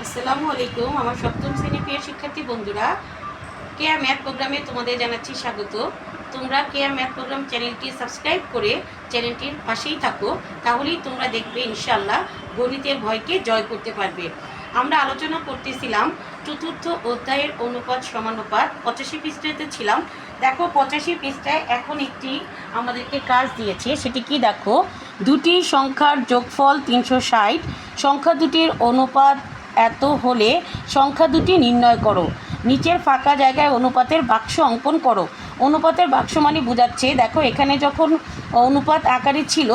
আসসালামু আলাইকুম। আমার সপ্তম শ্রেণীর প্রিয় শিক্ষার্থী বন্ধুরা, কেয়া ম্যাথ প্রোগ্রামে তোমাদের জানাচ্ছি স্বাগত। তোমরা কেয়া ম্যাথ প্রোগ্রাম চ্যানেলটি সাবস্ক্রাইব করে চ্যানেলটির পাশেই থাকো, তাহলেই তোমরা দেখবে ইনশাআল্লাহ গণিতের ভয়কে জয় করতে পারবে। আমরা আলোচনা করতেছিলাম চতুর্থ অধ্যায়ের অনুপাত সমানুপাত। 85 পৃষ্ঠাতে ছিলাম। দেখো 85 পৃষ্ঠায় এখন একটি আমাদেরকে কাজ দিয়েছে, সেটি কি দেখো, দুটি সংখ্যার যোগফল 360, সংখ্যা দুটির অনুপাত এত হলে সংখ্যা দুটি নির্ণয় করো। নিচের ফাঁকা জায়গায় অনুপাতের বাক্স অঙ্কন করো। অনুপাতের বাক্স মানে বোঝাচ্ছে, দেখো এখানে যখন অনুপাত আকারে ছিল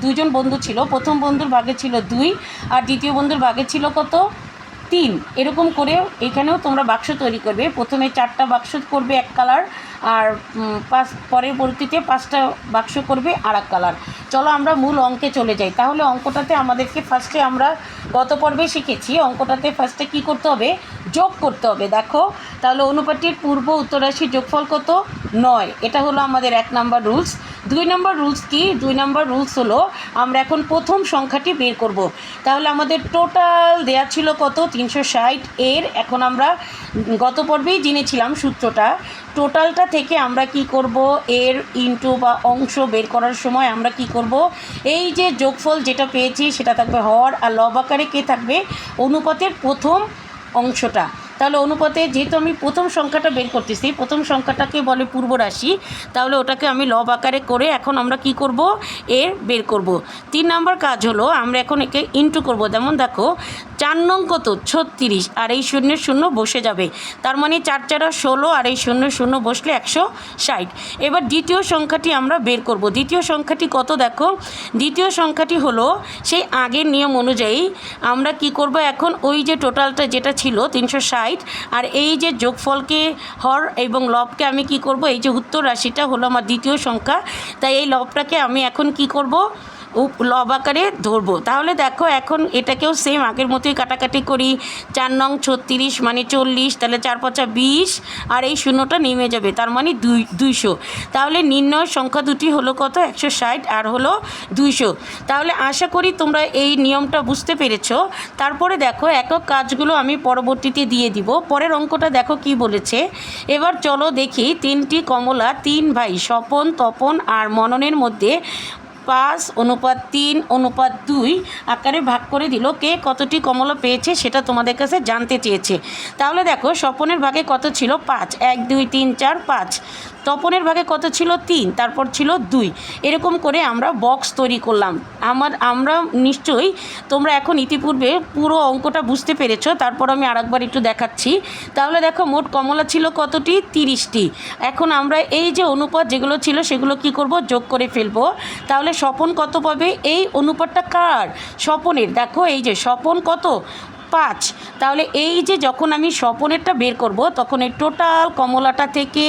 দুইজন বন্ধু ছিল, প্রথম বন্ধুর ভাগে ছিল 2 আর দ্বিতীয় বন্ধুর ভাগে ছিল কত, 3। এরকম করে এখানেও তোমরা বাক্স তৈরি করবে। প্রথমে 4টা বাক্স করবে এক কালার, আর পরবর্তীতে 5টা বাক্স করবে আর এক কালার। চলো আমরা মূল অঙ্কে চলে যাই। তাহলে অঙ্কটাতে আমাদেরকে ফার্স্টে আমরা গত পর্বে শিখেছি, অঙ্কটাতে ফার্স্টে কী করতে হবে, যোগ করতে হবে। দেখো তাহলে অনুপাতটির পূর্ব উত্তরাশির যোগফল কত, 9। এটা হলো আমাদের 1 নম্বর রুলস। 2 নম্বর রুলস কি, 2 নম্বর রুলস হলো আমরা এখন প্রথম সংখ্যাটি বের করব। তাহলে আমাদের টোটাল দেয়া ছিল কত, 360। এর এখন আমরা গত পর্বেই জেনেছিলাম সূত্রটা। টোটালটা থেকে আমরা কি করব, এর ইনটু বা অংশ বের করার সময় আমরা কি করব, এই যে যোগফল যেটা পেয়েছি সেটা থাকবে হর, আর লব আকারে কে থাকবে, অনুপাতের প্রথম অংশটা। তাহলে অনুপাতে যেহেতু আমি প্রথম সংখ্যাটা বের করতেছি, প্রথম সংখ্যাটাকে বলে পূর্ব রাশি, তাহলে ওটাকে আমি লব আকারে করে এখন আমরা কি করব, এর বের করব। 3 নম্বর কাজ হলো আমরা এখন একে ইনটু করব। যেমন দেখো 4 নং কত, 36, আর এই শূন্যের শূন্য বসে যাবে, তার মানে 4 4 16, আর এই শূন্য শূন্য বসলে 160। এবার দ্বিতীয় সংখ্যাটি আমরা বের করব। দ্বিতীয় সংখ্যাটি কত, দেখো দ্বিতীয় সংখ্যাটি হলো সেই আগের নিয়ম অনুযায়ী আমরা কি করব, এখন ওই যে টোটালটা যেটা ছিল 360, আর এই যে যোগফলকে হর এবং লবকে আমি কি করব, এই যে উত্তর রাশিটা হলো আমার দ্বিতীয় সংখ্যা, তাই এই লবটাকে আমি এখন কি করব, লব আকারে ধরবো। তাহলে দেখো এখন এটাকেও সেম আগের মতোই কাটাকাটি করি। 4 নং 36 মানে 40, তাহলে 4 5 20, আর এই শূন্যটা নেমে যাবে, তার মানে 200। তাহলে নির্ণয় সংখ্যা দুটি হলো কত, 160 আর হলো 200। তাহলে আশা করি তোমরা এই নিয়মটা বুঝতে পেরেছো। তারপরে দেখো একক কাজগুলো আমি পরবর্তীতে দিয়ে দিব। পরের অঙ্কটা দেখো কি বলেছে। এবার চলো দেখি, 3টি কমলা 3 ভাই স্বপন, তপন আর মননের মধ্যে 5:3:2 আকারে ভাগ করে দিল। কে কতটি কমলা পেয়েছে সেটা তোমাদের কাছে জানতে চেয়েছে। তাহলে দেখো স্বপনের ভাগে কত ছিল, 5, 1 2 3 4 5। তপনের ভাগে কত ছিল, 3, তারপর ছিল 2। এরকম করে আমরা বক্স তৈরি করলাম। আমরা নিশ্চয়ই তোমরা এখন ইতিপূর্বে পুরো অঙ্কটা বুঝতে পেরেছো, তারপর আমি আরেকবার একটু দেখাচ্ছি। তাহলে দেখো মোট কমলা ছিল কতটি, 30টি। এখন আমরা এই যে অনুপাত যেগুলো ছিল সেগুলো কি করব, যোগ করে ফেলবো। তাহলে স্বপন কত পাবে, এই অনুপাতটা কার, স্বপনের। দেখো এই যে স্বপন কত, 5। তাহলে এই যে যখন আমি স্বপনেরটা বের করব, তখন এই টোটাল কমলাটা থেকে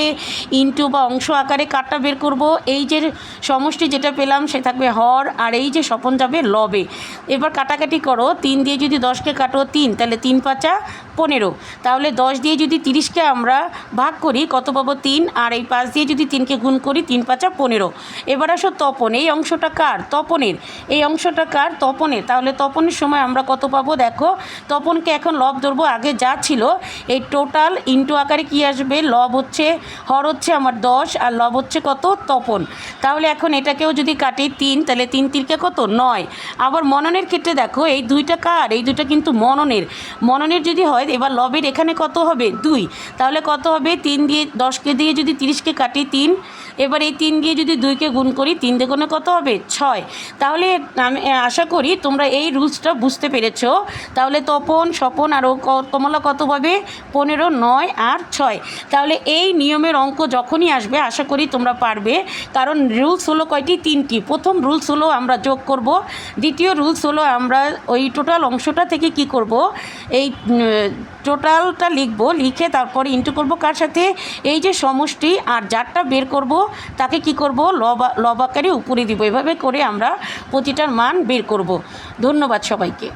ইনটু বা অংশ আকারে কাটটা বের করব। এই যে সমষ্টি যেটা পেলাম সে থাকবে হর, আর এই যে স্বপন যাবে লবে। এবার কাটাকাটি করো, 3 দিয়ে যদি 10কে কাটো 3, তাহলে 3 5 15। তাহলে 10 দিয়ে যদি 30কে আমরা ভাগ করি কত পাবো, 3, আর এই 5 দিয়ে যদি 3কে গুণ করি 3 5 15। এবার আসো তপন, এই অংশটা কার, তপনের। এই অংশটা কার, তপনের। তাহলে তপনের সময় আমরা কত পাবো, দেখো তপনকে এখন লব ধরবো। আগে যা ছিল এই টোটাল ইনটু আকারে কি আসবে, লব হচ্ছে, হর হচ্ছে আমার 10, আর লব হচ্ছে কত, তপন। তাহলে এখন এটাকেও যদি কাটি 3, তাহলে 3 3কে কত, 9। আবার মননের ক্ষেত্রে দেখো এই 2টা কার, এই 2টা কিন্তু মননের। মননের যদি হয় এবার লবের এখানে কত হবে, 2। তাহলে কত হবে, 3 দিয়ে 10কে দিয়ে যদি 30কে কাটি 3, এবার এই 3 দিয়ে যদি 2কে গুণ করি 3 দ্বিগুণে কত হবে, 6। তাহলে আমি আশা করি তোমরা এই রুলসটা বুঝতে পেরেছো। তাহলে তপন, স্বপন আর কমলা কত পাবে, 15, 9 আর 6। তাহলে এই নিয়মের অঙ্ক যখনই আসবে আশা করি তোমরা পারবে, কারণ রুলস হলো কয়টি, 3টি। প্রথম রুলস হলো আমরা যোগ করব। দ্বিতীয় রুলস হলো আমরা ওই টোটাল অংশটা থেকে কি করব, এই টোটালটা লিখব, লিখে তারপরে ইন্টু করব কার সাথে, এই যে সমষ্টি, আর যারটা বের করব তাকে কি করব, লব আকারে উপরে দিব। এভাবে করে আমরা প্রতিটার মান বের করব। ধন্যবাদ সবাইকে।